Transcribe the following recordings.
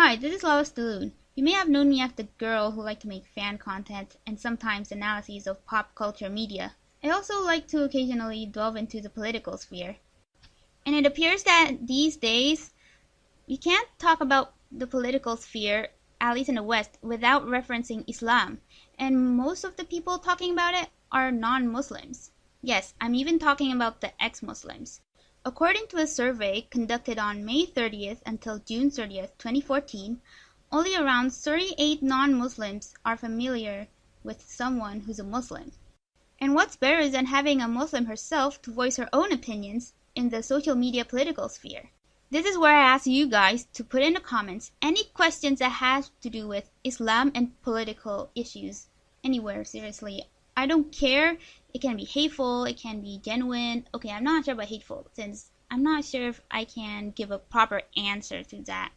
Hi, this is Lois Staloon. You may have known me as the girl who liked to make fan content and sometimes analyses of pop culture media. I also like to occasionally delve into the political sphere. And it appears that these days we can't talk about the political sphere, at least in the West, without referencing Islam. And most of the people talking about it are non-Muslims. Yes, I'm even talking about the ex-Muslims. According to a survey conducted on May 30th until June 30th, 2014, only around 38 non-Muslims are familiar with someone who's a Muslim. And what's better than having a Muslim herself to voice her own opinions in the social media political sphere? This is where I ask you guys to put in the comments any questions that have to do with Islam and political issues. Anywhere, seriously. I don't care. It can be hateful, it can be genuine. Okay, I'm not sure about hateful since I'm not sure if I can give a proper answer to that.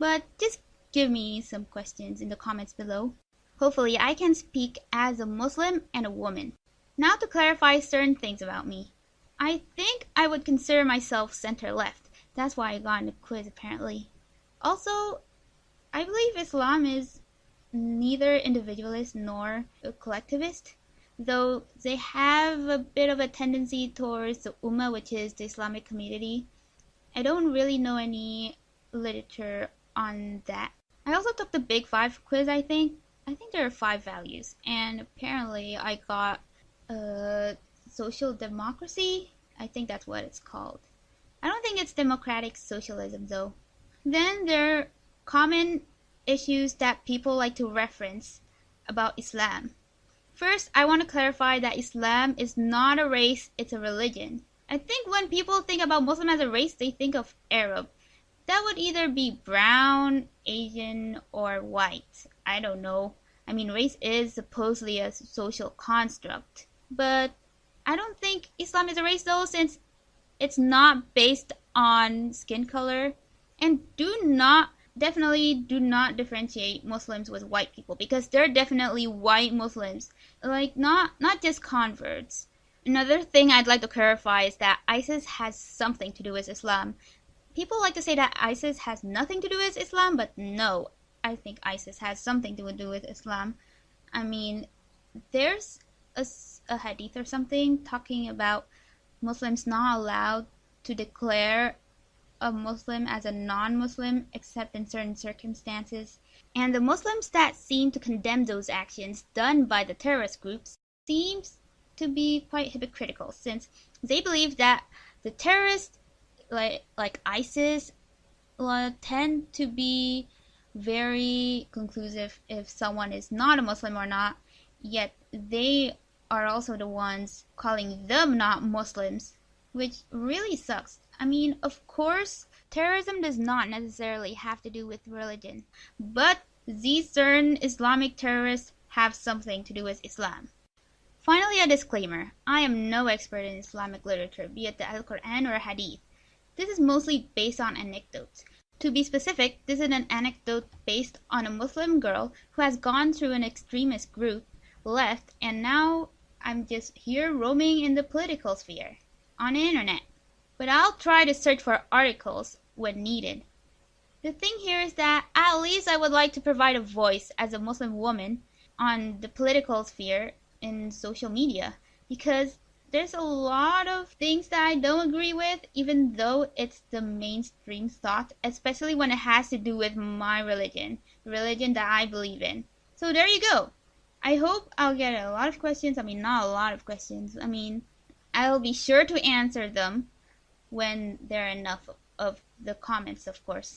But just give me some questions in the comments below. Hopefully I can speak as a Muslim and a woman. Now to clarify certain things about me. I think I would consider myself center-left. That's why I got in the quiz apparently. Also, I believe Islam is neither individualist nor a collectivist, though they have a bit of a tendency towards the Ummah, which is the Islamic community. I don't really know any literature on that. I also took the Big Five quiz, I think. I think there are 5 values, and apparently I got social democracy. I think that's what it's called. I don't think it's democratic socialism though. Then there are common issues that people like to reference about Islam. First, I want to clarify that Islam is not a race, it's a religion. I think when people think about Muslim as a race, they think of Arab. That would either be brown, Asian, or white. I don't know. I mean, race is supposedly a social construct. But I don't think Islam is a race though, since it's not based on skin color. And definitely do not differentiate Muslims with white people, because there are definitely white Muslims, like not just converts. Another thing I'd like to clarify is that ISIS has something to do with Islam. People like to say that ISIS has nothing to do with Islam, but no, I think ISIS has something to do with Islam. I mean, there's a hadith or something talking about Muslims not allowed to declare a Muslim as a non-Muslim except in certain circumstances. And the Muslims that seem to condemn those actions done by the terrorist groups seems to be quite hypocritical, since they believe that the terrorists like ISIS tend to be very conclusive if someone is not a Muslim or not, yet they are also the ones calling them not Muslims, which really sucks. I mean, of course, terrorism does not necessarily have to do with religion, but these certain Islamic terrorists have something to do with Islam. Finally, a disclaimer. I am no expert in Islamic literature, be it the Al-Quran or Hadith. This is mostly based on anecdotes. To be specific, this is an anecdote based on a Muslim girl who has gone through an extremist group, left, and now I'm just here roaming in the political sphere, on the internet. But I'll try to search for articles when needed. The thing here is that at least I would like to provide a voice as a Muslim woman on the political sphere in social media, because there's a lot of things that I don't agree with, even though it's the mainstream thought, especially when it has to do with my religion, the religion that I believe in. So there you go. I hope I'll get a lot of questions. I mean, not a lot of questions. I mean, I'll be sure to answer them when there are enough of the comments, of course.